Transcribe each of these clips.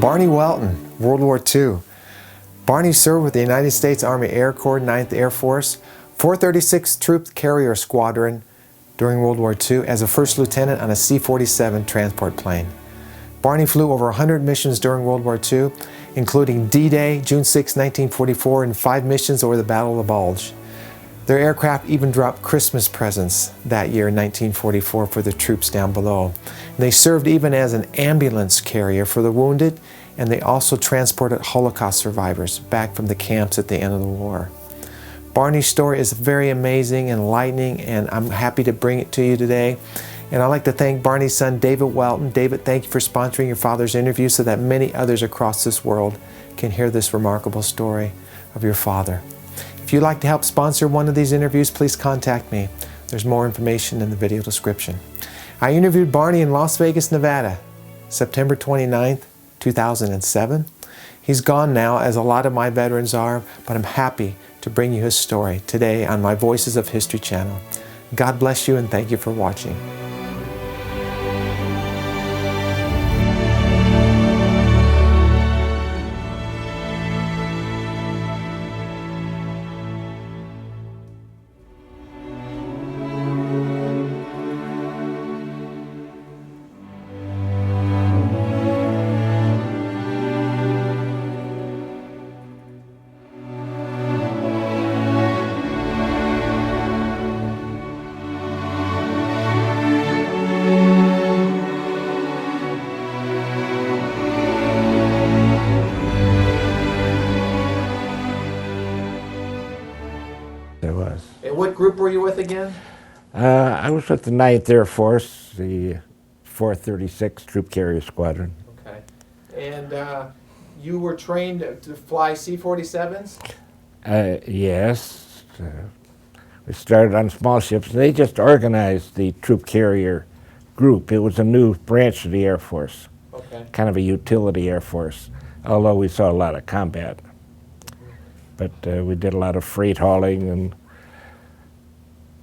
Barney Welton, World War II. Barney served with the United States Army Air Corps 9th Air Force, 436th Troop Carrier Squadron during World War II as a first lieutenant on a C-47 transport plane. Barney flew over 100 missions during World War II, including D-Day, June 6, 1944, and 5 missions over the Battle of the Bulge. Their aircraft even dropped Christmas presents that year in 1944 for the troops down below. And they served even as an ambulance carrier for the wounded, and they also transported Holocaust survivors back from the camps at the end of the war. Barney's story is very amazing and enlightening, and I'm happy to bring it to you today. And I'd like to thank Barney's son, David Welton. David, thank you for sponsoring your father's interview so that many others across this world can hear this remarkable story of your father. If you'd like to help sponsor one of these interviews, please contact me. There's more information in the video description. I interviewed Barney in Las Vegas, Nevada, September 29th, 2007. He's gone now, as a lot of my veterans are, but I'm happy to bring you his story today on my Voices of History channel. God bless you, and thank you for watching. What group were you with again? I was with the 9th Air Force, the 436th Troop Carrier Squadron. Okay. And you were trained to fly C-47s? Yes. We started on small ships. They just organized the Troop Carrier group. It was a new branch of the Air Force, okay. Kind of a utility Air Force, although we saw a lot of combat. But we did a lot of freight hauling and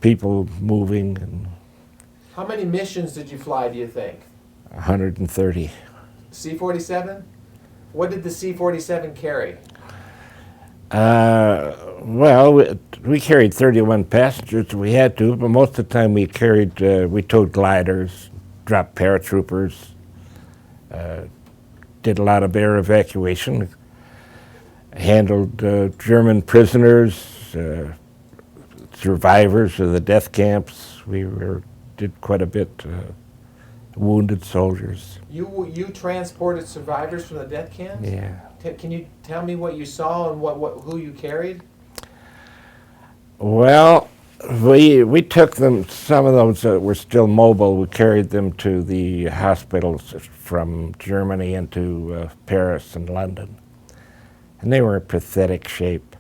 people moving. And how many missions did you fly, do you think? 130. C-47? What did the C-47 carry? Well, we carried 31 passengers. We had to, but most of the time we carried, we towed gliders, dropped paratroopers, did a lot of air evacuation, handled German prisoners, survivors of the death camps. We did quite a bit, wounded soldiers. You transported survivors from the death camps? Yeah. Can you tell me what you saw and who you carried? Well, we took them, some of those that were still mobile, we carried them to the hospitals from Germany into Paris and London. And they were in pathetic shape.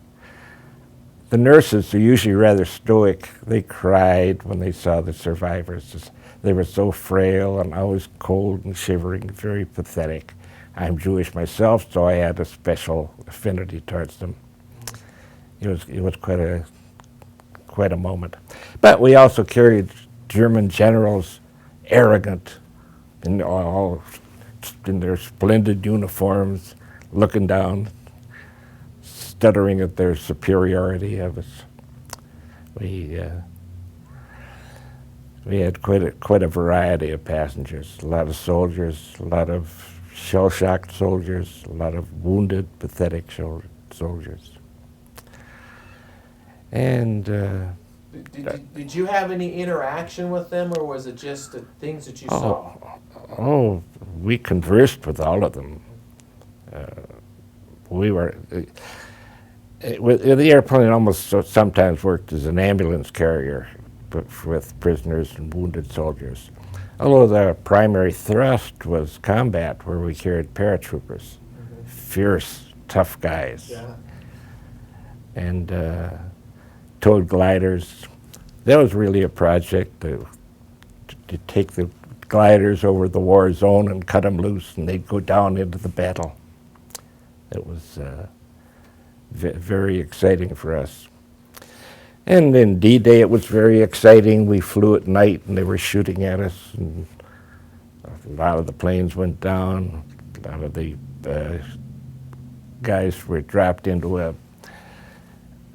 The nurses are usually rather stoic. They cried when they saw the survivors. They were so frail and always cold and shivering, very pathetic. I'm Jewish myself, so I had a special affinity towards them. It was quite a moment. But we also carried German generals, arrogant, all in their splendid uniforms, looking down, stuttering at their superiority of us. We had quite a variety of passengers, a lot of soldiers, a lot of shell-shocked soldiers, a lot of wounded, pathetic soldiers. And did you have any interaction with them, or was it just the things that you saw? Oh, we conversed with all of them. We were. The airplane almost sometimes worked as an ambulance carrier with prisoners and wounded soldiers. Although the primary thrust was combat, where we carried paratroopers, fierce, tough guys. Yeah. And towed gliders. That was really a project to take the gliders over the war zone and cut them loose, and they'd go down into the battle. It was very exciting for us. And in D-Day it was very exciting. We flew at night and they were shooting at us, and a lot of the planes went down, a lot of the guys were dropped into a.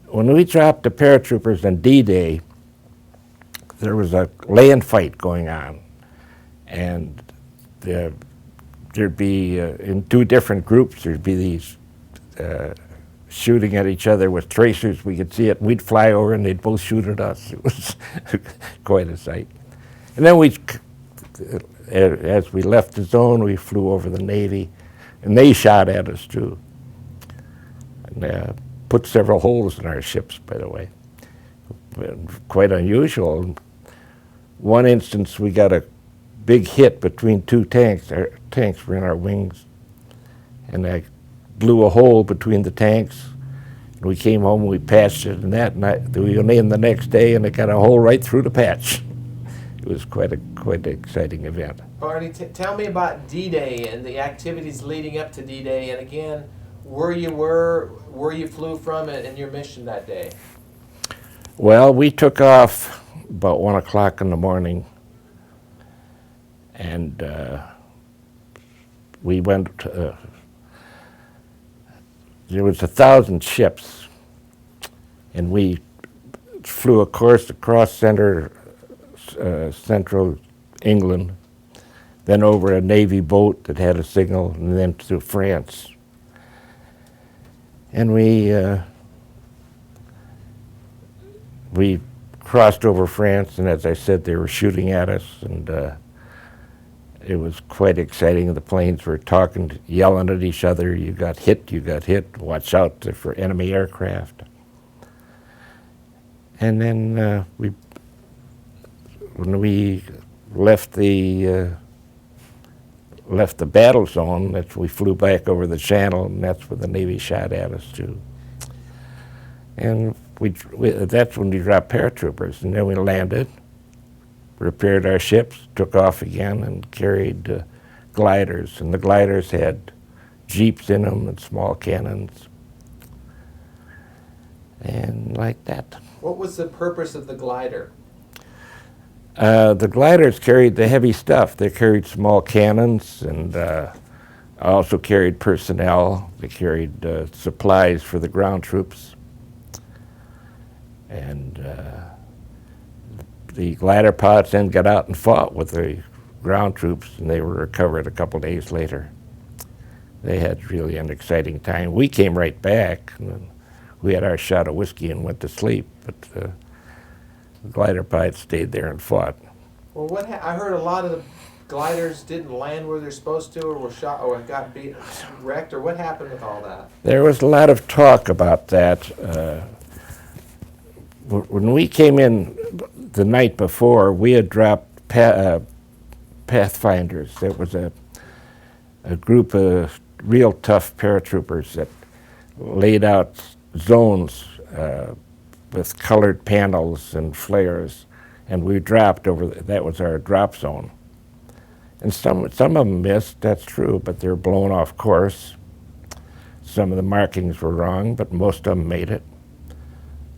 When we dropped the paratroopers on D-Day, there was a land fight going on, and there'd be in two different groups. There'd be these shooting at each other with tracers. We could see it. We'd fly over, and they'd both shoot at us. It was quite a sight. And then as we left the zone, we flew over the Navy, and they shot at us too. And put several holes in our ships, by the way. Quite unusual. One instance, we got a big hit between two tanks. Our tanks were in our wings, and I blew a hole between the tanks. And we came home and we patched it, and that night we went in the next day, and it got a hole right through the patch. It was quite an exciting event. Barney, tell me about D-Day and the activities leading up to D-Day, and again, where you flew from and your mission that day. Well, we took off about 1 o'clock in the morning, and we went. There was 1,000 ships, and we flew a course across central England, then over a Navy boat that had a signal, and then to France. And we crossed over France, and as I said, they were shooting at us, and it was quite exciting. The planes were talking, yelling at each other. You got hit, watch out for enemy aircraft. And then when we left the battle zone, we flew back over the channel, and that's when the Navy shot at us too. And that's when we dropped paratroopers, and then we landed, repaired our ships, took off again, and carried gliders. And the gliders had jeeps in them and small cannons, and like that. What was the purpose of the glider? The gliders carried the heavy stuff. They carried small cannons, and also carried personnel. They carried supplies for the ground troops. And the glider pods then got out and fought with the ground troops, and they were recovered a couple days later. They had really an exciting time. We came right back, and we had our shot of whiskey and went to sleep, but the glider pods stayed there and fought. Well, I heard a lot of the gliders didn't land where they're supposed to, or were shot, or got wrecked, or what happened with all that? There was a lot of talk about that. When we came in the night before, we had dropped Pathfinders. There was a group of real tough paratroopers that laid out zones with colored panels and flares, and we dropped over. That was our drop zone. And some of them missed, that's true, but they were blown off course. Some of the markings were wrong, but most of them made it.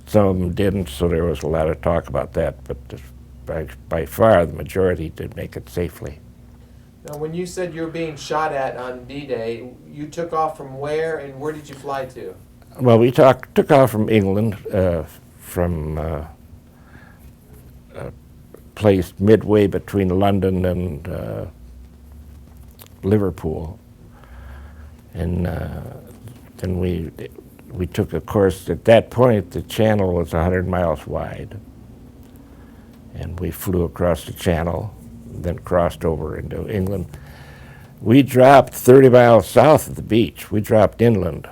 Some of them didn't, so there was a lot of talk about that, but by far the majority did make it safely. Now, when you said you were being shot at on D-Day, you took off from where, and where did you fly to? Well, we took off from England, from a place midway between London and Liverpool, and then we took a course. At that point, the channel was 100 miles wide, and we flew across the channel, then crossed over into England. We dropped 30 miles south of the beach. We dropped inland,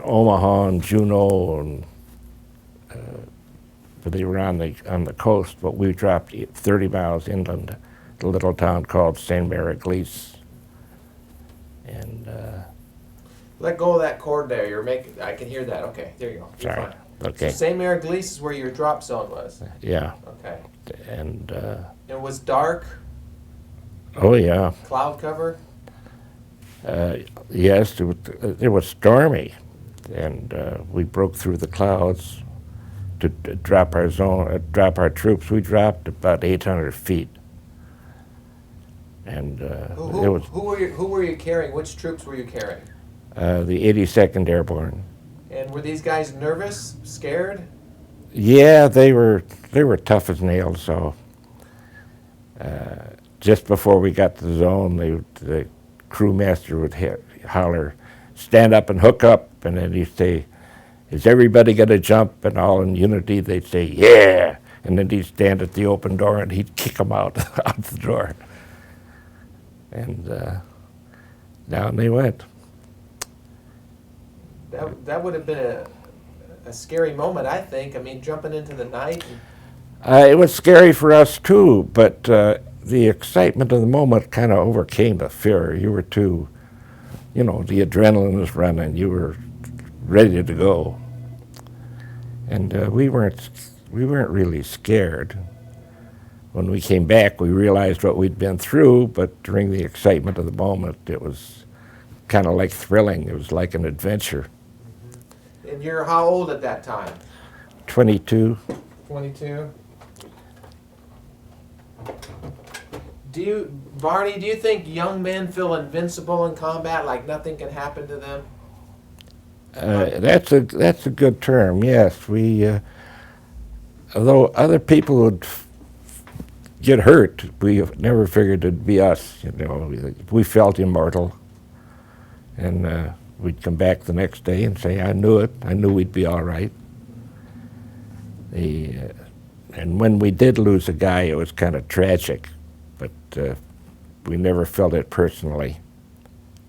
Omaha and Juneau, and but they were on the coast. But we dropped 30 miles inland, a little town called St. Mary-Glise, and. Let go of that cord there. You're making. I can hear that. Okay, there you go. You're Sorry. fine. Okay. So St. Mary-Glise is where your drop zone was. Yeah. Okay. And. It was dark. Oh yeah. Cloud cover. Yes, it was stormy, and we broke through the clouds to drop our troops. We dropped about 800 feet, And Who were you carrying? Which troops were you carrying? the 82nd Airborne. And were these guys nervous, scared? Yeah, they were tough as nails. So just before we got to the zone, the crewmaster would holler, "Stand up and hook up," and then he'd say, "Is everybody gonna jump?" And all in unity, they'd say, "Yeah!" And then he'd stand at the open door and he'd kick them out the door. And down they went. That would have been a scary moment, I think. I mean, jumping into the night. It was scary for us too, but the excitement of the moment kind of overcame the fear. You were too, the adrenaline was running. You were ready to go, and we weren't really scared. When we came back, we realized what we'd been through, but during the excitement of the moment, it was kind of like thrilling. It was like an adventure. And you're how old at that time? 22. 22. Barney, do you think young men feel invincible in combat, like nothing can happen to them? That's a good term. Yes, we. Although other people would get hurt, we never figured it'd be us. We felt immortal, and we'd come back the next day and say, "I knew it. I knew we'd be all right." And when we did lose a guy, it was kind of tragic, but we never felt it personally.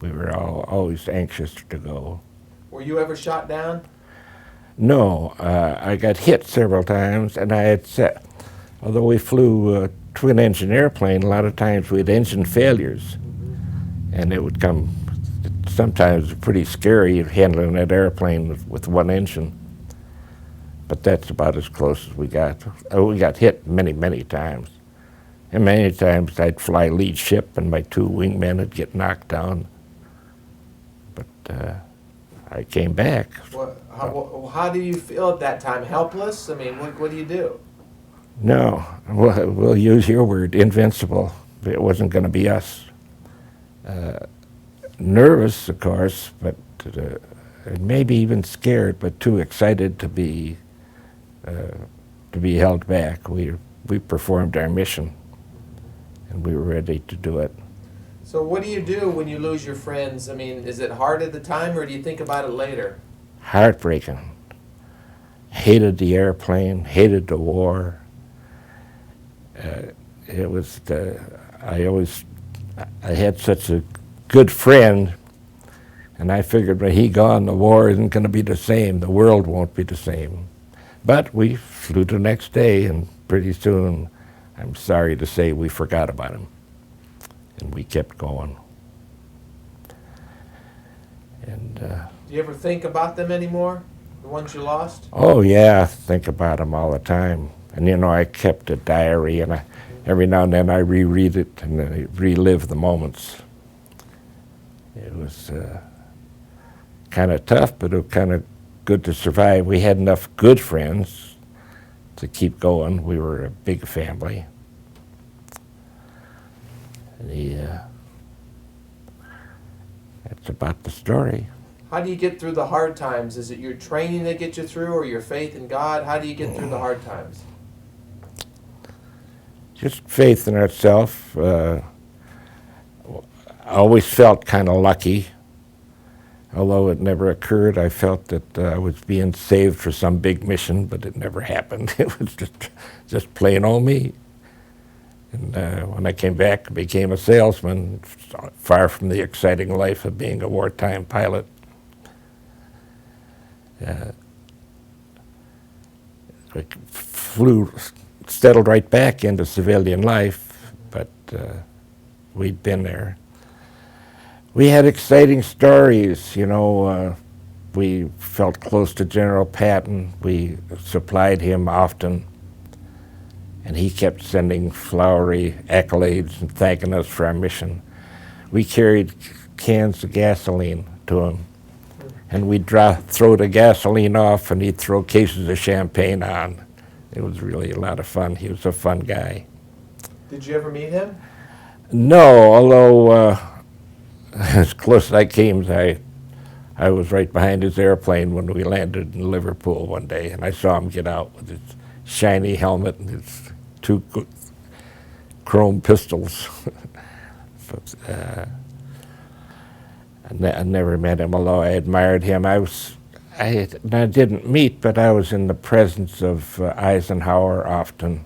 We were always anxious to go. Were you ever shot down? No, I got hit several times, and I had although we flew a twin-engine airplane, a lot of times we had engine failures, and it would come. Sometimes pretty scary handling that airplane with one engine, but that's about as close as we got. We got hit many, many times, and many times I'd fly lead ship, and my two wingmen would get knocked down. But I came back. How do you feel at that time? Helpless? I mean, what do you do? No, we'll use your word, invincible. It wasn't going to be us. Nervous, of course, but maybe even scared, but too excited to be held back. We performed our mission, and we were ready to do it. So what do you do when you lose your friends? I mean, is it hard at the time, or do you think about it later? Heartbreaking. Hated the airplane, hated the war. It was I had such a good friend, and I figured when he gone, the war isn't going to be the same. The world won't be the same. But we flew the next day, and pretty soon, I'm sorry to say, we forgot about him, and we kept going. And do you ever think about them anymore, the ones you lost? Oh yeah, I think about them all the time. And I kept a diary, and every now and then I reread it and I relive the moments. It was kind of tough, but it was kind of good to survive. We had enough good friends to keep going. We were a big family. That's about the story. How do you get through the hard times? Is it your training that gets you through, or your faith in God? How do you get through the hard times? Just faith in ourselves. I always felt kind of lucky. Although it never occurred, I felt that I was being saved for some big mission, but it never happened. It was just plain old me. And when I came back, I became a salesman, far from the exciting life of being a wartime pilot. I settled right back into civilian life, but we'd been there. We had exciting stories, we felt close to General Patton. We supplied him often, and he kept sending flowery accolades and thanking us for our mission. We carried cans of gasoline to him, and we'd throw the gasoline off, and he'd throw cases of champagne on. It was really a lot of fun. He was a fun guy. Did you ever meet him? No, although as close as I came, I was right behind his airplane when we landed in Liverpool one day, and I saw him get out with his shiny helmet and his two chrome pistols. But, I never met him, although I admired him. I didn't meet, but I was in the presence of Eisenhower often,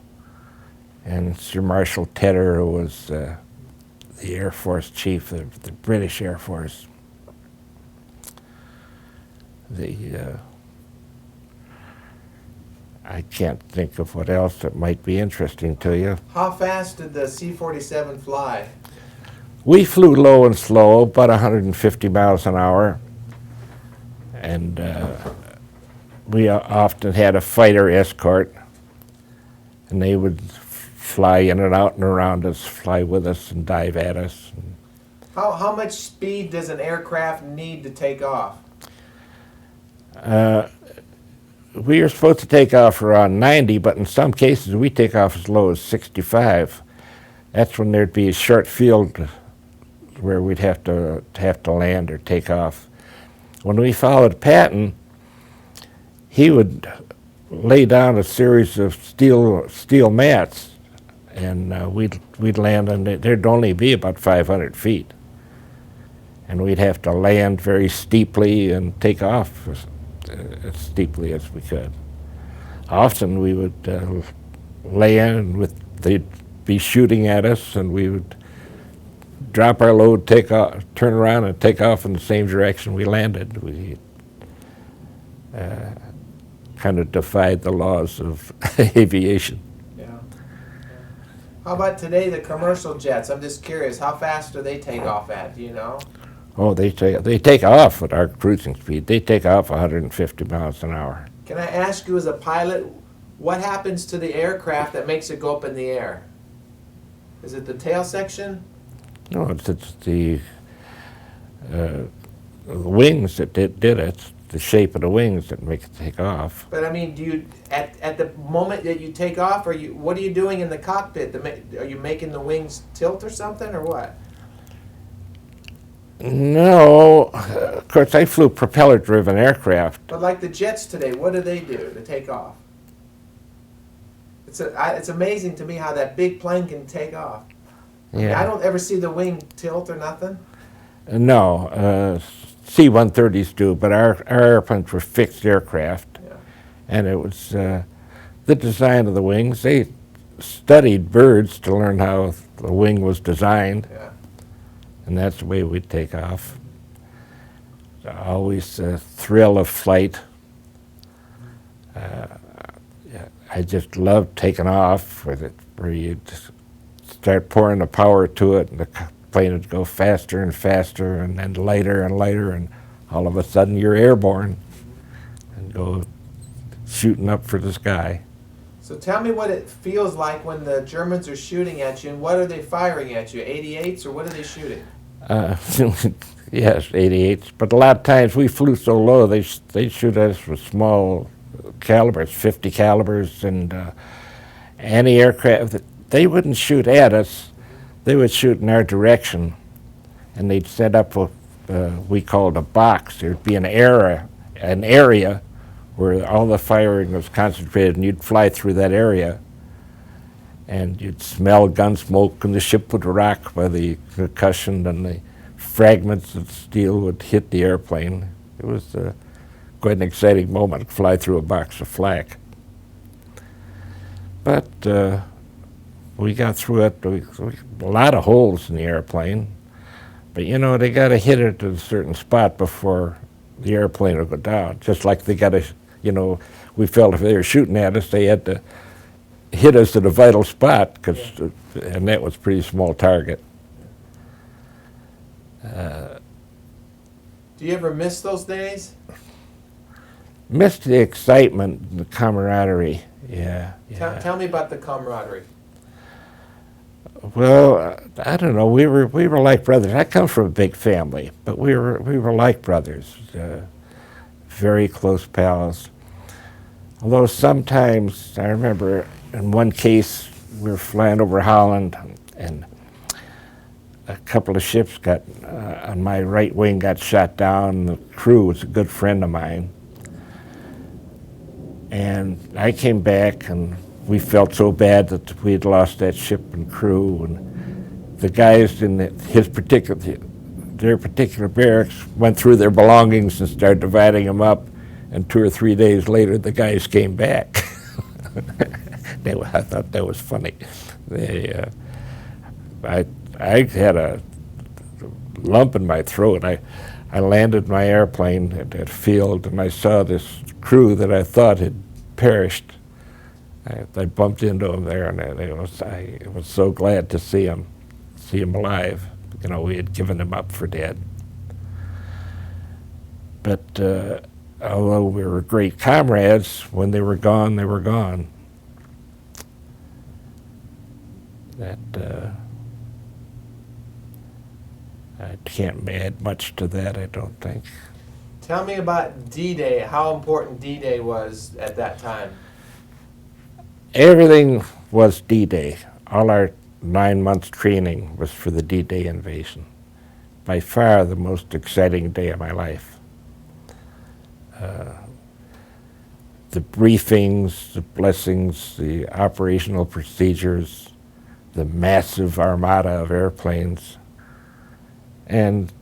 and Sir Marshal Tedder, who was the Air Force chief of the British Air Force. I can't think of what else that might be interesting to you. How fast did the C-47 fly? We flew low and slow, about 150 miles an hour, and we often had a fighter escort, and they would fly in and out and around us, fly with us and dive at us. How much speed does an aircraft need to take off? We are supposed to take off around 90, but in some cases we take off as low as 65. That's when there'd be a short field where we'd have to land or take off. When we followed Patton, he would lay down a series of steel mats, and we'd land, and there'd only be about 500 feet, and we'd have to land very steeply and take off as steeply as we could. Often we would land, and they'd be shooting at us, and we would drop our load, take off, turn around, and take off in the same direction we landed. We kind of defied the laws of aviation. Yeah. How about today, the commercial jets? I'm just curious, how fast do they take off at? Do you know? Oh, they take off at our cruising speed. They take off 150 miles an hour. Can I ask you, as a pilot, what happens to the aircraft that makes it go up in the air? Is it the tail section? No, it's the wings that did it. The shape of the wings that make it take off. But I mean, do you at the moment that you take off, what are you doing in the cockpit? Are you making the wings tilt or something, or what? No, of course I flew propeller-driven aircraft. But like the jets today, what do they do to take off? It's amazing to me how that big plane can take off. Yeah. I mean, I don't ever see the wing tilt or nothing. No, C-130s do, but our airplanes were fixed aircraft, Yeah. and it was the design of the wings. They studied birds to learn how the wing was designed, Yeah. and that's the way we'd take off. Always a thrill of flight. I just loved taking off with it, where you'd start pouring the power to it, and the plane would go faster and faster, and then lighter and lighter, and all of a sudden you're airborne and go shooting up for the sky. So tell me what it feels like when the Germans are shooting at you, and what are they firing at you? 88s, or what are they shooting? Yes, 88s, but a lot of times we flew so low they shoot at us with small calibers, 50 calibers, and any aircraft, they wouldn't shoot at us. They would shoot in our direction, and they'd set up what we called a box. There'd be an area where all the firing was concentrated, and you'd fly through that area, and you'd smell gun smoke, and the ship would rock by the concussion, and the fragments of steel would hit the airplane. It was quite an exciting moment to fly through a box of flak. But we got through it. A lot of holes in the airplane, but you know, they got to hit it at a certain spot before the airplane will go down. Just like they got to, you know, we felt if they were shooting at us, they had to hit us at a vital spot, and that was a pretty small target. Do you ever miss those days? Missed the excitement, the camaraderie. Yeah. Tell me about the camaraderie. Well, I don't know. We were like brothers. I come from a big family, but we were like brothers, very close pals. Although sometimes, I remember in one case we were flying over Holland, and a couple of ships got, on my right wing got shot down. The crew was a good friend of mine. And I came back, and we felt so bad that we had lost that ship and crew. And the guys in their particular barracks went through their belongings and started dividing them up. And 2 or 3 days later, the guys came back. I thought that was funny. I had a lump in my throat. I landed my airplane at that field, and I saw this crew that I thought had perished. I bumped into them there, and I was so glad to see him alive. You know, we had given him up for dead. But although we were great comrades, when they were gone, they were gone. I can't add much to that, I don't think. Tell me about D-Day, how important D-Day was at that time. Everything was D-Day. All our 9 months training was for the D-Day invasion. By far the most exciting day of my life. The briefings, the blessings, the operational procedures, the massive armada of airplanes. And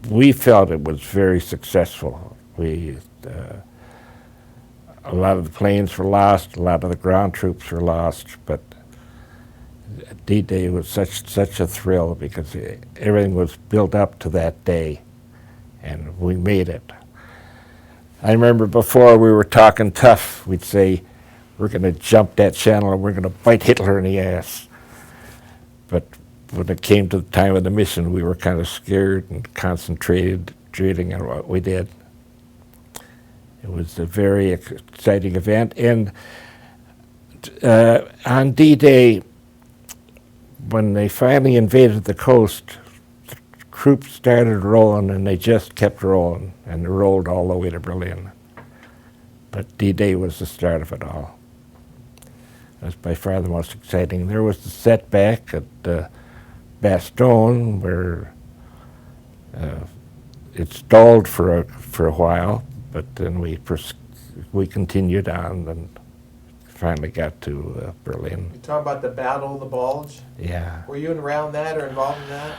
we felt it was very successful. A lot of the planes were lost, a lot of the ground troops were lost, but D-Day was such a thrill because everything was built up to that day, and we made it. I remember before we were talking tough, we'd say, we're going to jump that channel and we're going to bite Hitler in the ass. But when it came to the time of the mission, we were kind of scared and concentrating on what we did. It was a very exciting event. And on D-Day, when they finally invaded the coast, the troops started rolling, and they just kept rolling, and they rolled all the way to Berlin. But D-Day was the start of it all. It was by far the most exciting. There was the setback at Bastogne, where it stalled for a while, but then we continued on and finally got to Berlin. You talk about the Battle of the Bulge? Yeah. Were you around that or involved in that?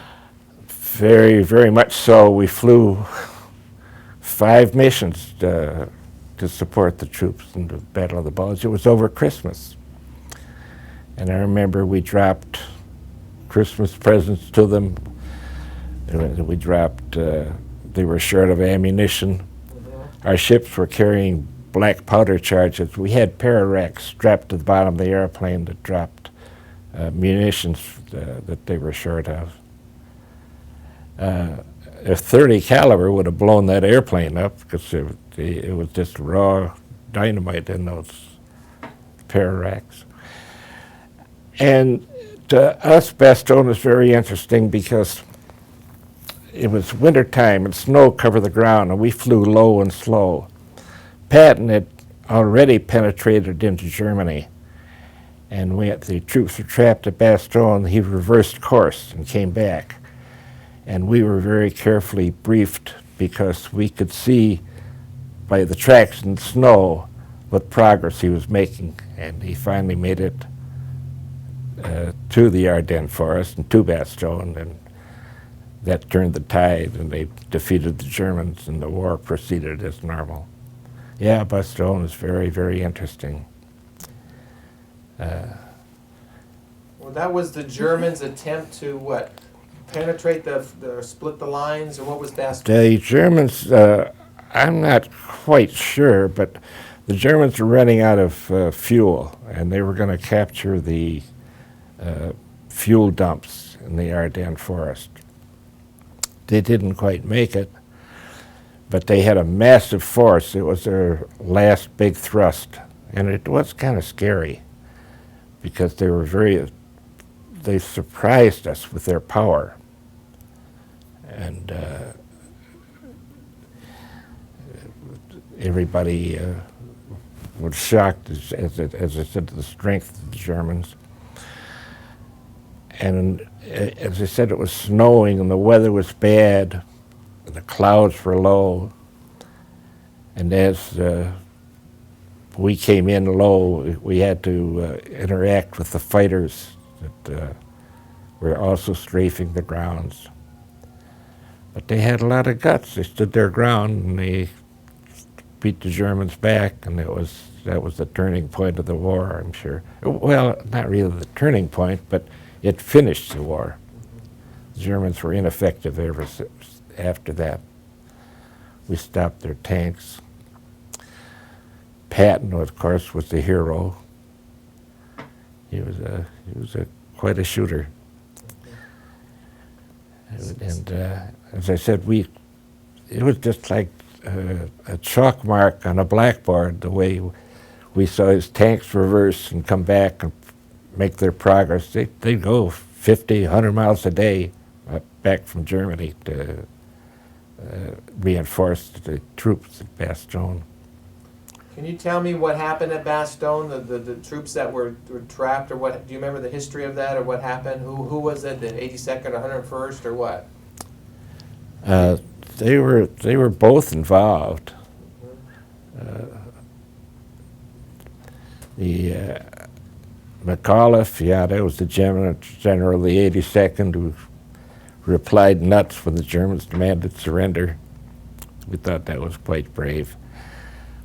Very, very much so. We flew 5 missions to support the troops in the Battle of the Bulge. It was over Christmas. And I remember we dropped Christmas presents to them. We dropped, they were short of ammunition. Our ships were carrying black powder charges. We had para-racks strapped to the bottom of the airplane that dropped munitions that they were short of. A 30 caliber would have blown that airplane up because it was just raw dynamite in those para-racks. And to us, Bastogne was very interesting because it was wintertime and snow covered the ground, and we flew low and slow. Patton had already penetrated into Germany, and the troops were trapped at Bastogne. He reversed course and came back. And we were very carefully briefed because we could see by the tracks in the snow what progress he was making, and he finally made it to the Ardennes forest and to Bastogne, and that turned the tide, and they defeated the Germans, and the war proceeded as normal. Yeah, Bastogne is very, very interesting. Well, that was the Germans' attempt to what? Penetrate split the lines, or what was Bastogne? The Germans, I'm not quite sure, but the Germans were running out of fuel, and they were going to capture the fuel dumps in the Ardennes forest. They didn't quite make it, but they had a massive force. It was their last big thrust, and it was kind of scary because they surprised us with their power. And everybody was shocked, as I said, the strength of the Germans. And as I said, it was snowing and the weather was bad, and the clouds were low, and as we came in low, we had to interact with the fighters that were also strafing the grounds. But they had a lot of guts. They stood their ground and they beat the Germans back, and that was the turning point of the war, I'm sure. Well, not really the turning point, but it finished the war. The Germans were ineffective ever since. After that. We stopped their tanks. Patton, of course, was the hero. He was quite a shooter. And as I said, it was just like a chalk mark on a blackboard, the way we saw his tanks reverse and come back and make their progress. They'd go 50, 100 miles a day back from Germany to reinforce the troops at Bastogne. Can you tell me what happened at Bastogne, the troops that were trapped, or what? Do you remember the history of that, or what happened? Who was it, the 82nd or 101st, or what? They were both involved. The McAuliffe, yeah, that was the general of the 82nd who replied nuts when the Germans demanded surrender. We thought that was quite brave.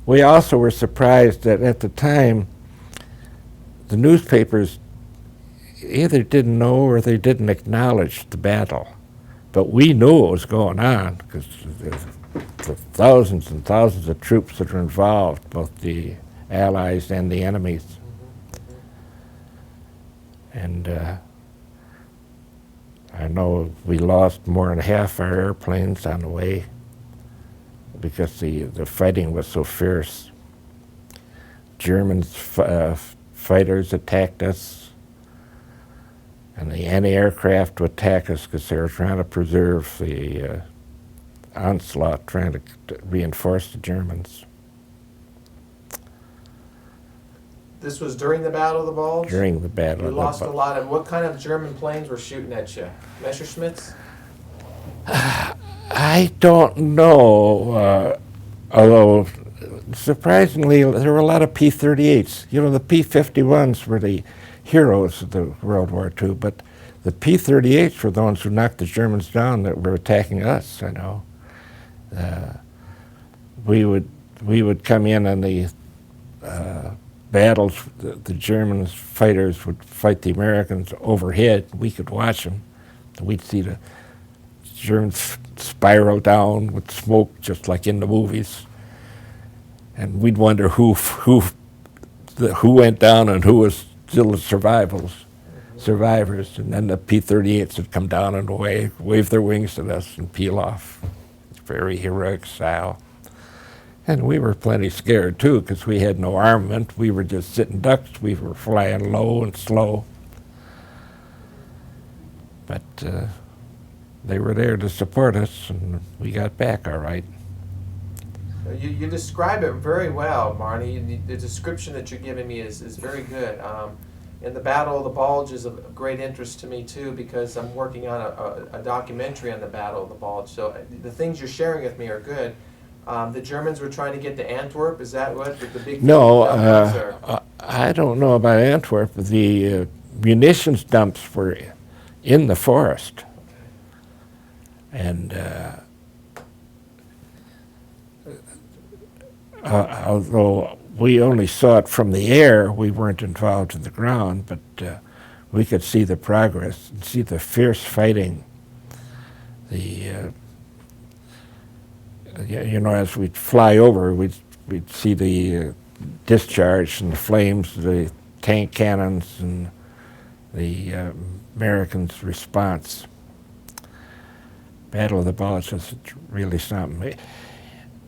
We also were surprised that at the time, the newspapers either didn't know or they didn't acknowledge the battle. But we knew what was going on because the thousands and thousands of troops that were involved, both the Allies and the enemies. And I know we lost more than half our airplanes on the way because the fighting was so fierce. Germans fighters attacked us, and the anti-aircraft would attack us because they were trying to preserve the onslaught, trying to reinforce the Germans. This was during the Battle of the Bulge? During the Battle of the Bulge. You lost a lot of, what kind of German planes were shooting at you? Messerschmitts? I don't know, although surprisingly there were a lot of P-38s. You know, the P-51s were the heroes of the World War II, but the P-38s were the ones who knocked the Germans down that were attacking us, I know. We would come in on the battles, the German fighters would fight the Americans overhead. We could watch them. We'd see the Germans spiral down with smoke, just like in the movies. And we'd wonder who went down and who was still the survivors. And then the P-38s would come down and wave their wings at us and peel off. Very heroic style. And we were plenty scared too, because we had no armament. We were just sitting ducks. We were flying low and slow. But they were there to support us, and we got back all right. You describe it very well, Barney. The description that you're giving me is very good. And the Battle of the Bulge is of great interest to me too, because I'm working on a documentary on the Battle of the Bulge. So the things you're sharing with me are good. The Germans were trying to get to Antwerp. Is that what the big? No, I don't know about Antwerp. The munitions dumps were in the forest, and although we only saw it from the air, we weren't involved in the ground, but we could see the progress and see the fierce fighting. You know, as we'd fly over, we'd see the discharge and the flames, the tank cannons, and the Americans' response. Battle of the Bulge was really something.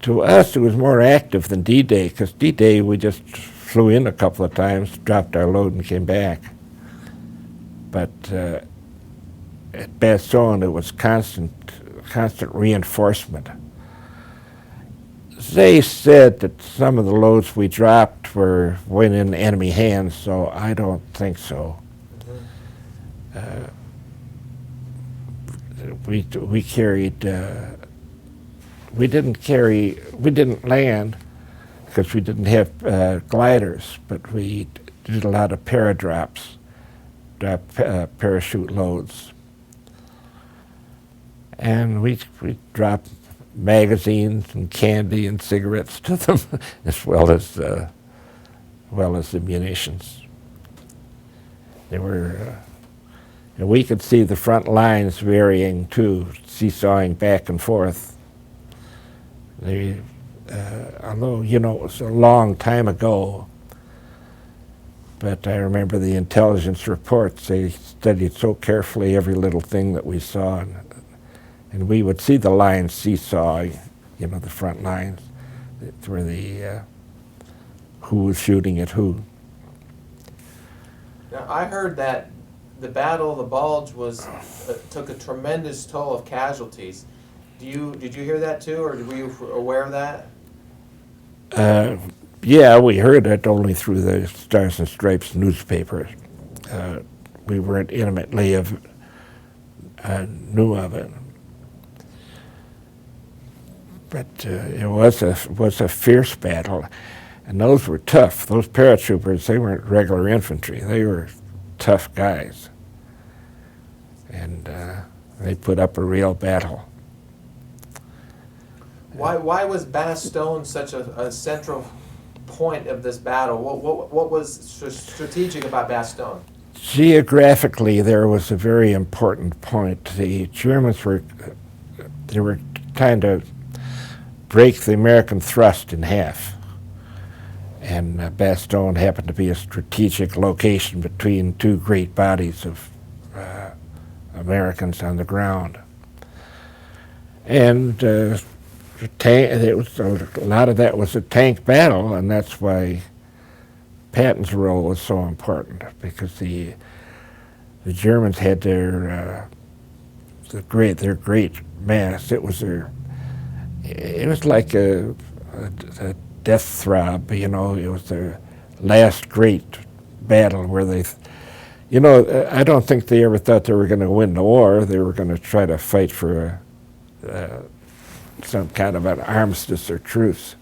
To us, it was more active than D-Day, because D-Day we just flew in a couple of times, dropped our load, and came back. But at Bastogne, it was constant reinforcement. They said that some of the loads we dropped went in enemy hands, so I don't think so. we carried. We didn't land because we didn't have gliders, but we did a lot of paradrops, parachute loads. And we dropped magazines and candy and cigarettes to them, as well as the munitions. They were, and we could see the front lines varying too, seesawing back and forth. They, although, you know, it was a long time ago, but I remember the intelligence reports. They studied so carefully every little thing that we saw, and we would see the lines seesawing, you know, the front lines, where the who was shooting at who. Now, I heard that the Battle of the Bulge was took a tremendous toll of casualties. Did you hear that too, or were you aware of that? Yeah, we heard it only through the Stars and Stripes newspaper. We weren't intimately knew of it, but it was a fierce battle, and those were tough. Those paratroopers, they weren't regular infantry. They were tough guys, and they put up a real battle. Why was Bastogne such a central point of this battle? What was strategic about Bastogne? Geographically, there was a very important point. The Germans were trying to break the American thrust in half, and Bastogne happened to be a strategic location between two great bodies of Americans on the ground. And it was a lot of that was a tank battle, and that's why Patton's role was so important, because the Germans had their great mass. It was like a death throb, you know. It was their last great battle where they, you know, I don't think they ever thought they were going to win the war. They were going to try to fight for some kind of an armistice or truce.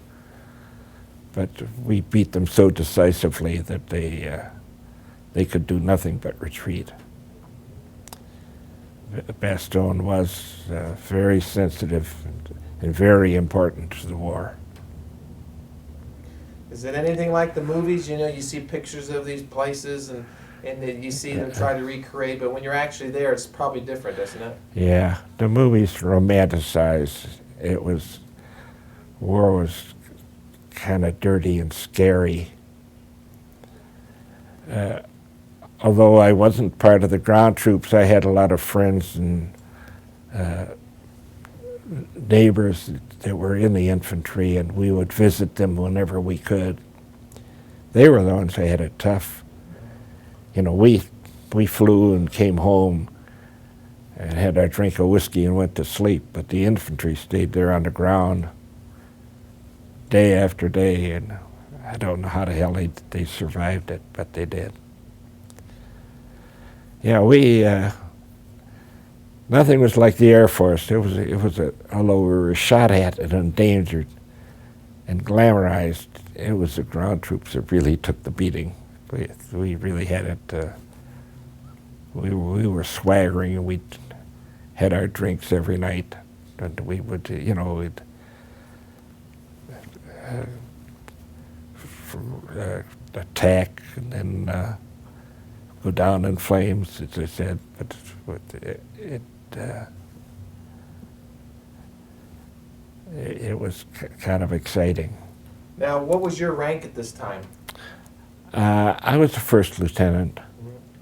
But we beat them so decisively that they could do nothing but retreat. Bastogne was very sensitive and very important to the war. Is it anything like the movies? You know, you see pictures of these places and you see them try to recreate, but when you're actually there, it's probably different, isn't it? Yeah, the movies romanticize. War was kind of dirty and scary. Although I wasn't part of the ground troops, I had a lot of friends and neighbors that were in the infantry, and we would visit them whenever we could. They were the ones that had it tough. You know, we flew and came home and had our drink of whiskey and went to sleep, but the infantry stayed there on the ground day after day, and I don't know how the hell they survived it, but they did. Yeah, nothing was like the Air Force. Although we were shot at and endangered and glamorized, it was the ground troops that really took the beating. We really had it. We were swaggering, and we had our drinks every night, and we would, you know, we'd attack and then go down in flames, as I said. But it was kind of exciting. Now, what was your rank at this time? I was a first lieutenant.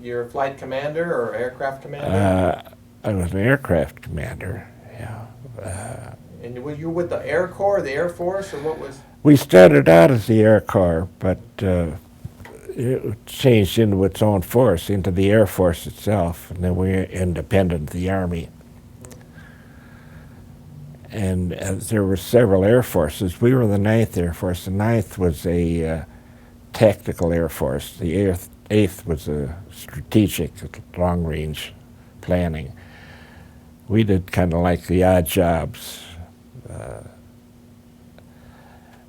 You're a flight commander or aircraft commander? I was an aircraft commander, yeah. And were you with the Air Corps, the Air Force, or what was? We started out as the Air Corps, but it changed into its own force, into the Air Force itself, and then we were independent of the Army. And there were several Air Forces. We were the 9th Air Force. The 9th was a tactical Air Force. The 8th was a strategic, long-range planning. we did kind of like the odd jobs.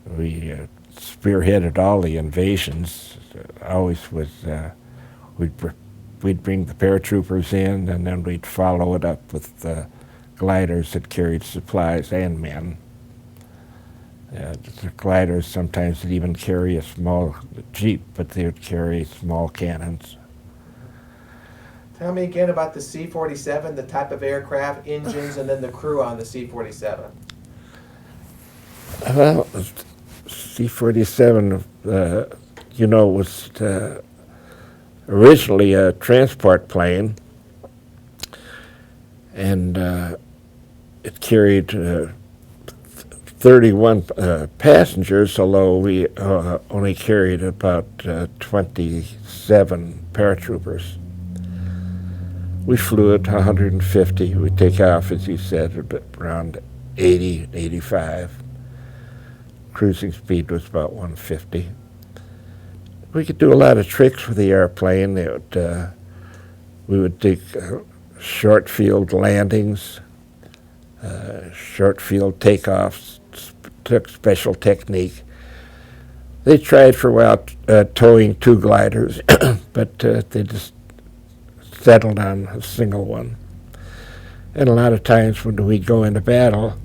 We spearheaded all the invasions. Always was, we'd bring the paratroopers in, and then we'd follow it up with gliders that carried supplies and men. The gliders sometimes would even carry a small jeep, but they would carry small cannons. Tell me again about the C-47, the type of aircraft, engines, and then the crew on the C-47. Well, C-47, you know, was originally a transport plane, and it carried 31 passengers, although we only carried about 27 paratroopers. We flew at 150. We take off, as you said, around 80, 85. Cruising speed was about 150. We could do a lot of tricks with the airplane. We would take short field landings, short field takeoffs, took special technique. They tried for a while towing 2 gliders, but they just settled on a single one. And a lot of times when we'd go into battle,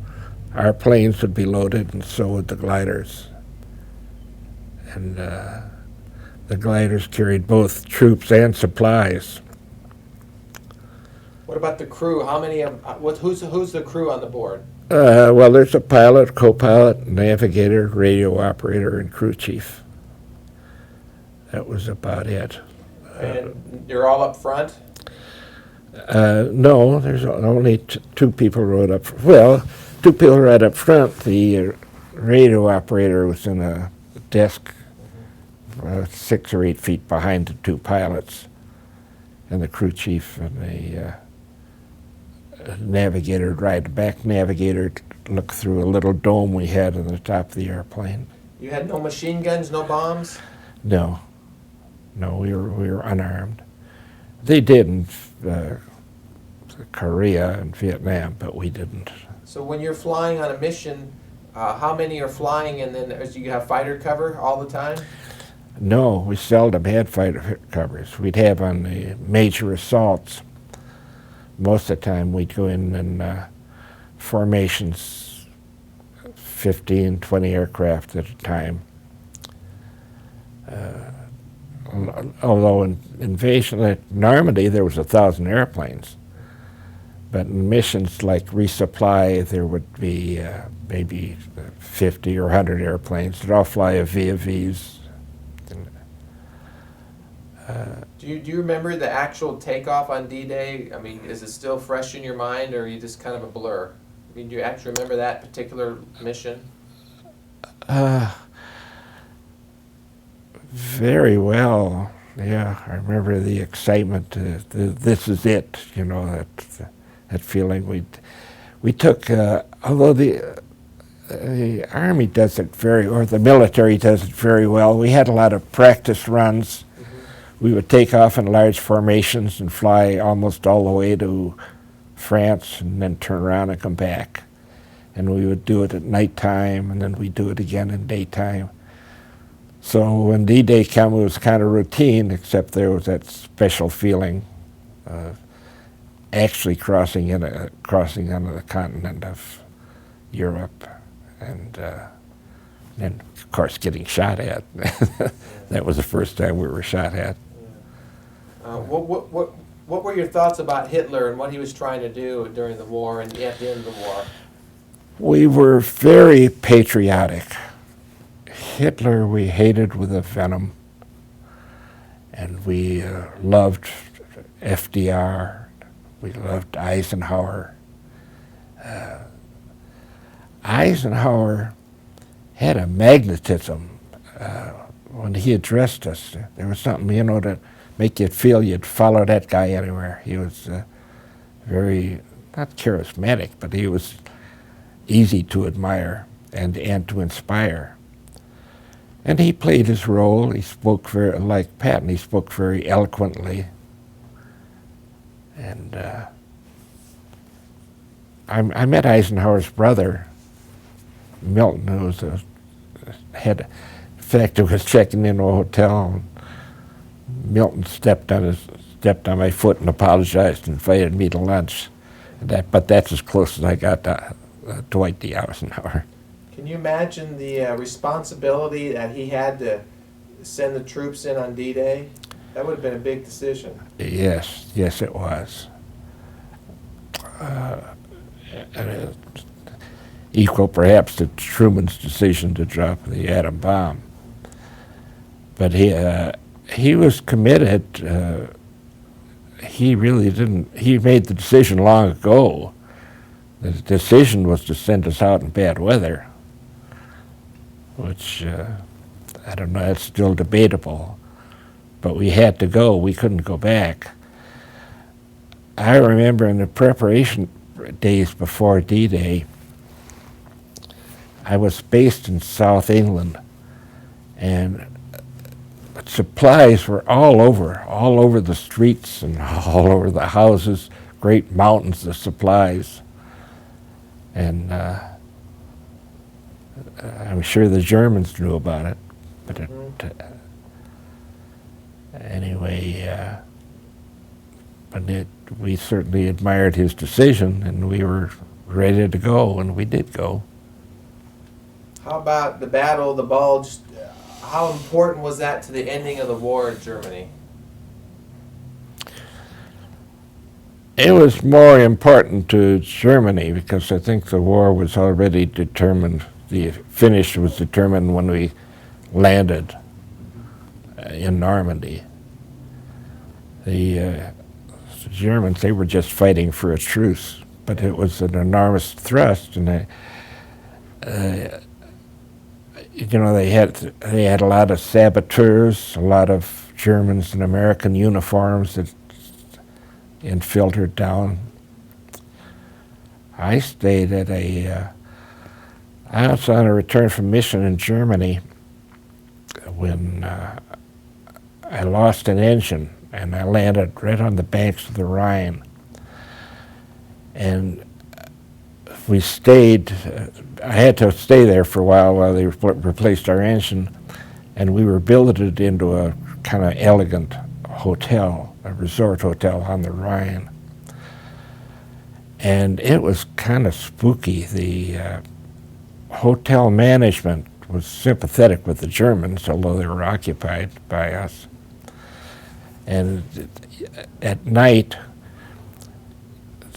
our planes would be loaded, and so would the gliders. And the gliders carried both troops and supplies. What about the crew? How many who's the crew on the board? Well, there's a pilot, co-pilot, navigator, radio operator, and crew chief. That was about it. And you're all up front? No, there's only 2 people rode up. Well, 2 people right up front. The radio operator was in a desk 6 or 8 feet behind the 2 pilots, and the crew chief and the navigator, right back navigator, looked through a little dome we had on the top of the airplane. You had no machine guns, no bombs? No, we were unarmed. They did in Korea and Vietnam, but we didn't. So when you're flying on a mission, how many are flying, and then do you have fighter cover all the time? No, we seldom had fighter covers. We'd have on the major assaults. Most of the time we'd go in formations, 15, 20 aircraft at a time. Although in invasion at Normandy there was 1,000 airplanes. But in missions like resupply, there would be maybe 50 or 100 airplanes. They'd all fly VFVs. Do you remember the actual takeoff on D-Day? I mean, is it still fresh in your mind, or are you just kind of a blur? I mean, do you actually remember that particular mission? Very well. Yeah, I remember the excitement. This is it. You know, that feeling. We took, although the Army does it or the military does it very well. We had a lot of practice runs. We would take off in large formations and fly almost all the way to France and then turn around and come back. And we would do it at nighttime, and then we'd do it again in daytime. So when D-Day came, it was kind of routine, except there was that special feeling of actually crossing onto the continent of Europe, and then, of course, getting shot at. That was the first time we were shot at. What were your thoughts about Hitler and what he was trying to do during the war and at the end of the war? We were very patriotic. Hitler we hated with a venom, and we loved FDR. We loved Eisenhower. Eisenhower had a magnetism when he addressed us. There was something, you know, to make you feel you'd follow that guy anywhere. He was very, not charismatic, but he was easy to admire and to inspire. And he played his role. He spoke very, like Patton, he spoke very eloquently. And I met Eisenhower's brother, Milton, who was a head. In fact, I was checking into a hotel, and Milton stepped on my foot and apologized and invited me to lunch. But that's as close as I got to Dwight D. Eisenhower. Can you imagine the responsibility that he had to send the troops in on D-Day? That would have been a big decision. Yes, it was. Equal perhaps to Truman's decision to drop the atom bomb. But he was committed. He really didn't. He made the decision long ago. The decision was to send us out in bad weather, which I don't know. That's still debatable. But we had to go. We couldn't go back. I remember in the preparation days before D-Day, I was based in South England, and supplies were all over the streets and all over the houses, great mountains of supplies. And I'm sure the Germans knew about it, but anyway, we certainly admired his decision, and we were ready to go, and we did go. How about the Battle of the Bulge? How important was that to the ending of the war in Germany? It was more important to Germany because I think the war was already determined. The finish was determined when we landed in Normandy. The Germans, they were just fighting for a truce, but it was an enormous thrust, and they had a lot of saboteurs, a lot of Germans in American uniforms that infiltrated down. I stayed at I was on a return from mission in Germany when I lost an engine, and I landed right on the banks of the Rhine. And we stayed, I had to stay there for a while they replaced our engine, and we were billeted into a kind of elegant hotel, a resort hotel on the Rhine. And it was kind of spooky. The hotel management was sympathetic with the Germans, although they were occupied by us. And at night,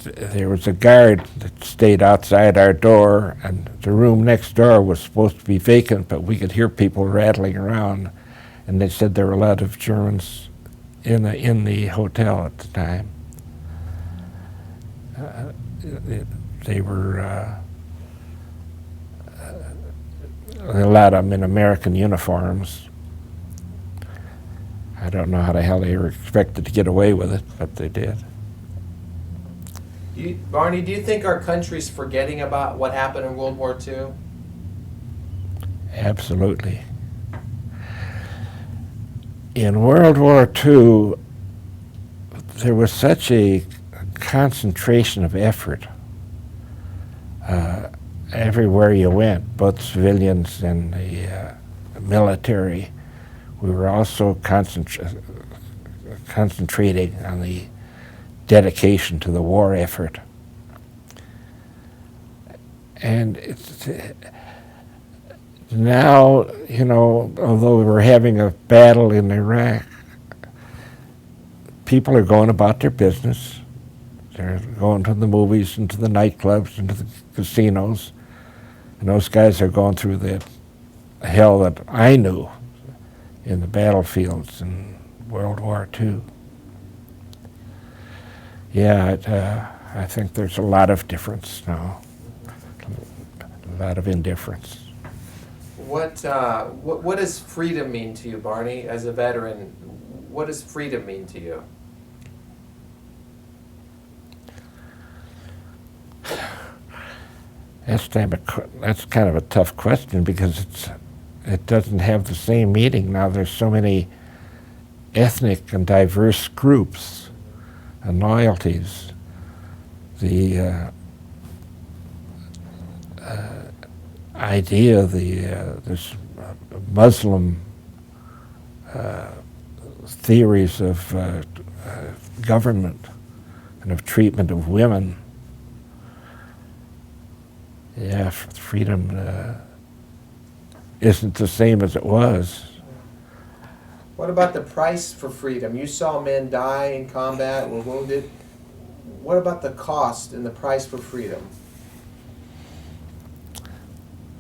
there was a guard that stayed outside our door, and the room next door was supposed to be vacant, but we could hear people rattling around, and they said there were a lot of Germans in the hotel at the time. They were a lot of them in American uniforms. I don't know how the hell they were expected to get away with it, but they did. Barney, do you think our country's forgetting about what happened in World War II? Absolutely. In World War II, there was such a concentration of effort everywhere you went, both civilians and the military. We were also concentrating on the dedication to the war effort. And now, although we were having a battle in Iraq, people are going about their business. They're going to the movies and to the nightclubs and to the casinos. And those guys are going through the hell that I knew in the battlefields in World War II. Yeah, I think there's a lot of difference now, a lot of indifference. What does freedom mean to you, Barney, as a veteran? What does freedom mean to you? That's kind of a tough question because it doesn't have the same meaning now. There's so many ethnic and diverse groups and loyalties. The idea, this Muslim theories of government and of treatment of women. Yeah, freedom isn't the same as it was. What about the price for freedom? You saw men die in combat, were wounded. What about the cost and the price for freedom?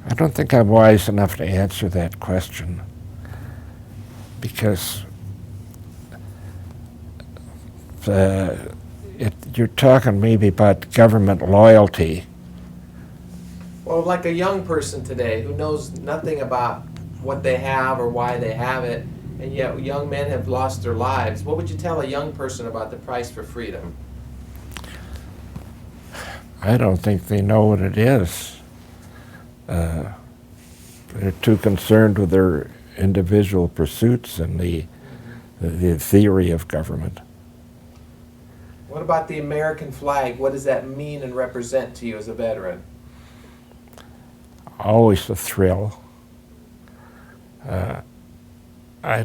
I don't think I'm wise enough to answer that question, because you're talking maybe about government loyalty. Well, like a young person today who knows nothing about what they have or why they have it, and yet young men have lost their lives. What would you tell a young person about the price for freedom? I don't think they know what it is. They're too concerned with their individual pursuits and the theory of government. What about the American flag? What does that mean and represent to you as a veteran? Always a thrill. I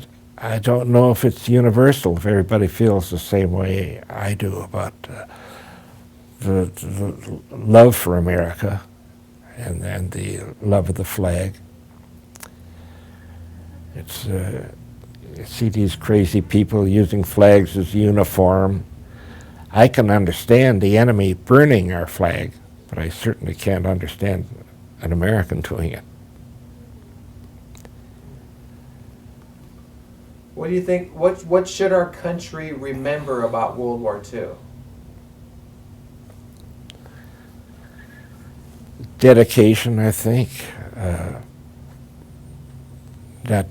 don't know if it's universal, if everybody feels the same way I do about the love for America and the love of the flag. It's you see these crazy people using flags as uniform. I can understand the enemy burning our flag, but I certainly can't understand an American doing it. What do you think, what should our country remember about World War II? Dedication, I think. Not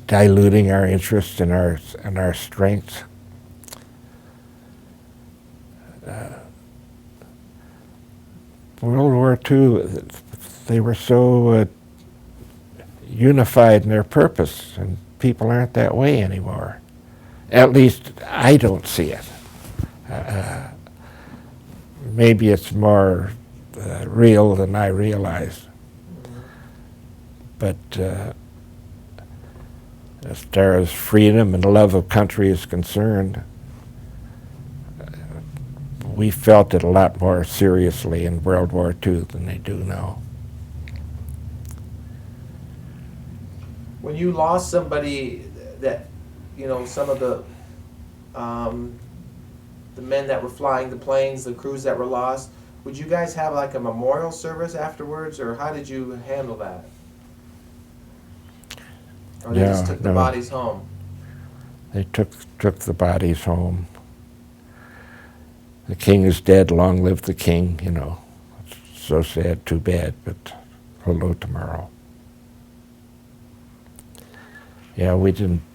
diluting our interests and our strengths. World War II, they were so unified in their purpose, and people aren't that way anymore. At least I don't see it. Maybe it's more real than I realize. But as far as freedom and love of country is concerned, we felt it a lot more seriously in World War II than they do now. When you lost somebody that, you know, some of the men that were flying the planes, the crews that were lost, would you guys have like a memorial service afterwards, or how did you handle that? Or they just took the bodies home? They took the bodies home. The king is dead, long live the king, you know. It's so sad, too bad, but hello tomorrow. Yeah, we didn't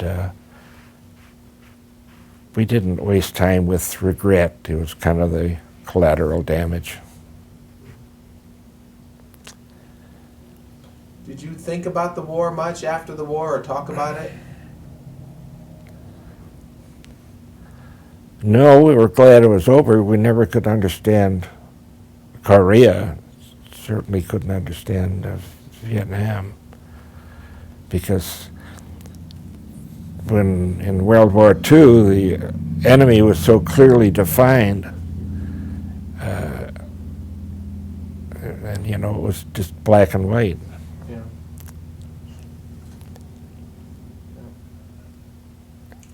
waste time with regret. It was kind of the collateral damage. Did you think about the war much after the war, or talk about it? No, we were glad it was over. We never could understand Korea. Certainly couldn't understand Vietnam, because when in World War II the enemy was so clearly defined, and you know, it was just black and white. Yeah.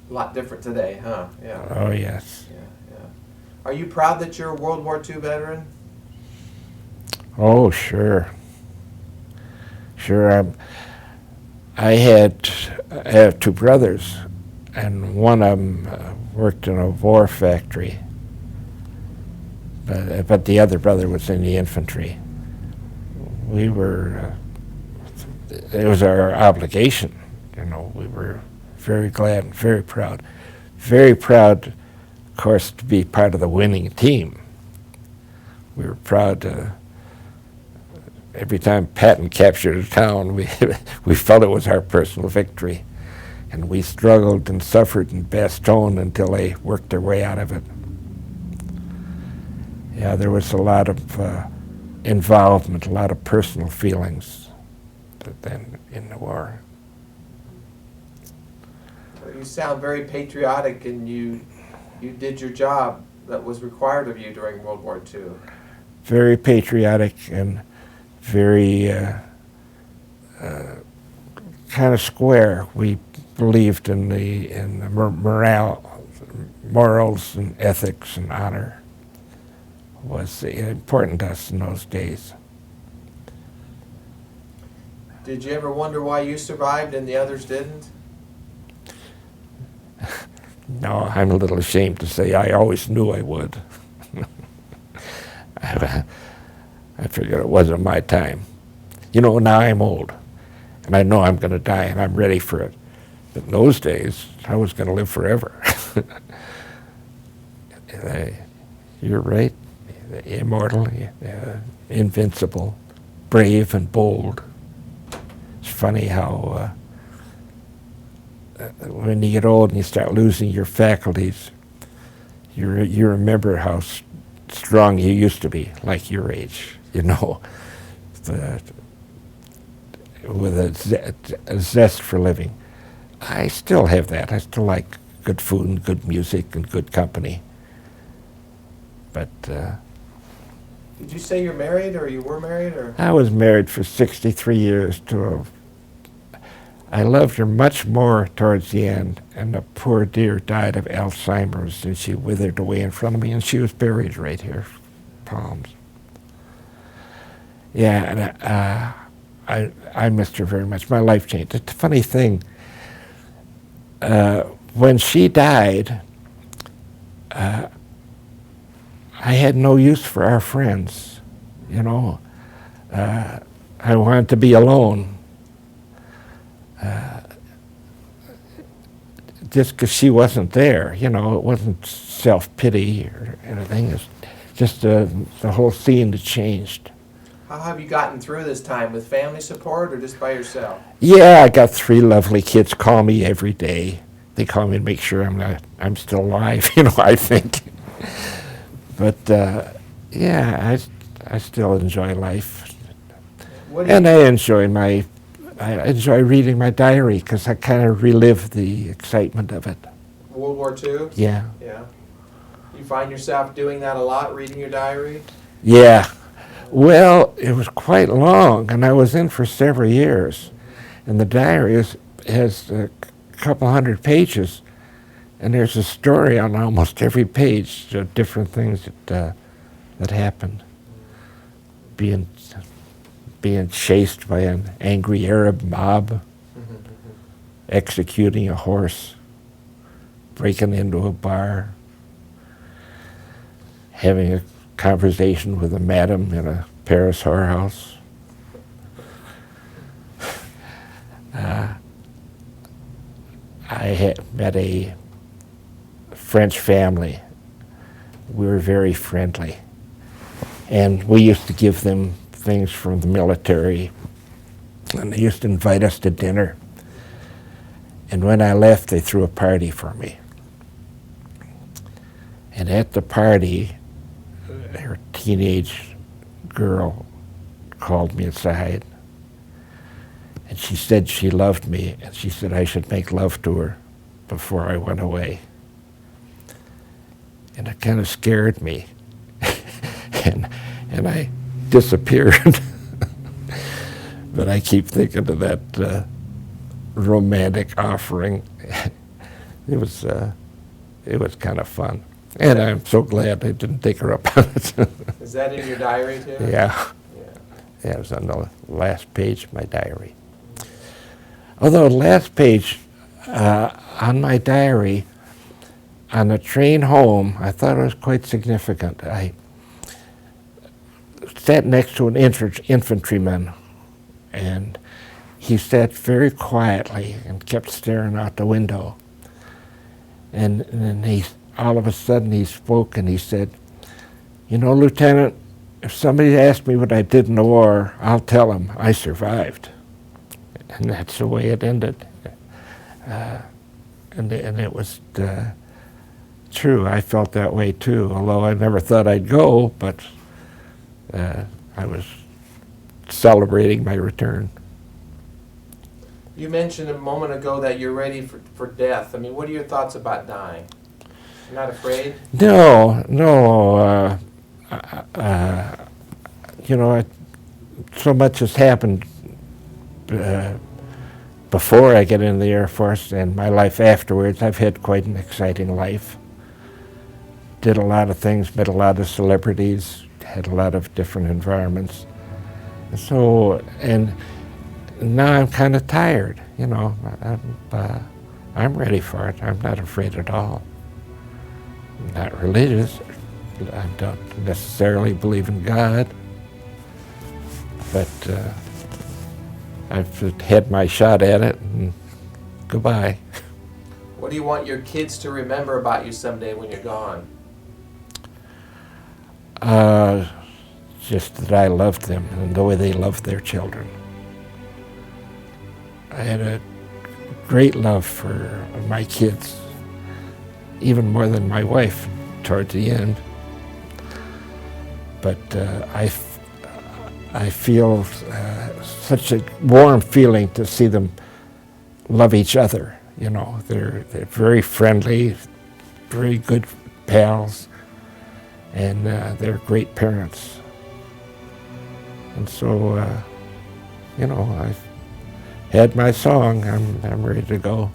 A lot different today, huh? Yeah. Oh yes. Yeah, yeah. Are you proud that you're a World War II veteran? Oh sure. Sure. I have two brothers, and one of them worked in a war factory, but the other brother was in the infantry. We were, it was our obligation, you know. We were very glad and very proud. Very proud, of course, to be part of the winning team. We were proud to, every time Patton captured a town, we felt it was our personal victory. And we struggled and suffered in Bastogne until they worked their way out of it. Yeah, there was a lot of involvement, a lot of personal feelings than in the war. You sound very patriotic, and you did your job that was required of you during World War II. Very patriotic and very kind of square. We believed in the morals and ethics and honor was important to us in those days. Did you ever wonder why you survived and the others didn't? No, I'm a little ashamed to say I always knew I would. I figured it wasn't my time. You know, now I'm old, and I know I'm going to die, and I'm ready for it. But in those days, I was going to live forever. You're right. Immortal, invincible, brave and bold. It's funny how when you get old and you start losing your faculties, you remember how strong you used to be, like your age, you know, with a zest for living. I still have that. I still like good food and good music and good company. But did you say you're married, or you were married, or? I was married for 63 years I loved her much more towards the end, and the poor dear died of Alzheimer's, and she withered away in front of me, and she was buried right here, Palms. Yeah, and I missed her very much. My life changed. It's a funny thing. When she died, I had no use for our friends, you know. I wanted to be alone. Just because she wasn't there, you know, it wasn't self-pity or anything. It's just the whole scene that changed. How have you gotten through this time? With family support or just by yourself? Yeah, I got 3 lovely kids call me every day. They call me to make sure I'm still alive, you know, I think. But yeah, I still enjoy life. And I enjoy reading my diary because I kind of relive the excitement of it. World War II? Yeah. Yeah. You find yourself doing that a lot, reading your diary? Yeah. Well, it was quite long, and I was in for several years. And the diary has a couple hundred pages, and there's a story on almost every page of different things that happened. Being chased by an angry Arab mob, executing a horse, breaking into a bar, having a conversation with a madam in a Paris whorehouse. I had met a French family. We were very friendly, and we used to give them things from the military, and they used to invite us to dinner. And when I left, they threw a party for me. And at the party, her teenage girl called me aside, and she said she loved me, and she said I should make love to her before I went away. And it kind of scared me. and I disappeared. But I keep thinking of that romantic offering. It was kind of fun. And I'm so glad I didn't take her up on it. Is that in your diary too? Yeah. Yeah, it was on the last page of my diary. Although the last page on my diary, on the train home, I thought it was quite significant. I sat next to an infantryman, and he sat very quietly and kept staring out the window. And then all of a sudden he spoke and he said, "You know, Lieutenant, if somebody asked me what I did in the war, I'll tell them I survived." And that's the way it ended. And it was true. I felt that way too, although I never thought I'd go, but I was celebrating my return. You mentioned a moment ago that you're ready for death. I mean, what are your thoughts about dying? You're not afraid? No, no. You know, so much has happened before I get in the Air Force and my life afterwards. I've had quite an exciting life. Did a lot of things, met a lot of celebrities, had a lot of different environments. So, and now I'm kind of tired, you know. I'm ready for it. I'm not afraid at all. I'm not religious. I don't necessarily believe in God. But I've had my shot at it, and goodbye. What do you want your kids to remember about you someday when you're gone? Just that I loved them and the way they loved their children. I had a great love for my kids, even more than my wife toward the end. But I feel such a warm feeling to see them love each other. You know, they're very friendly, very good pals, and they're great parents. And so, you know, I've had my song. I'm ready to go.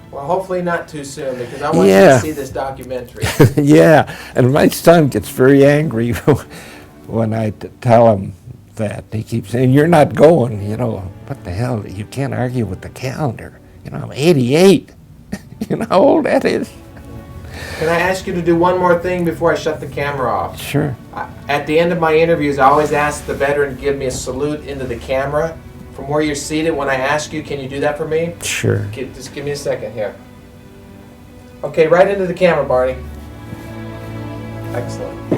Well, hopefully not too soon, because I want you to see this documentary. Yeah, and my son gets very angry when I tell him that. He keeps saying, "You're not going." You know, what the hell? You can't argue with the calendar. You know, I'm 88. You know how old that is? Can I ask you to do one more thing before I shut the camera off? Sure. At the end of my interviews, I always ask the veteran to give me a salute into the camera. From where you're seated, when I ask you, can you do that for me? Sure. Just give me a second here. Okay, right into the camera, Barney. Excellent.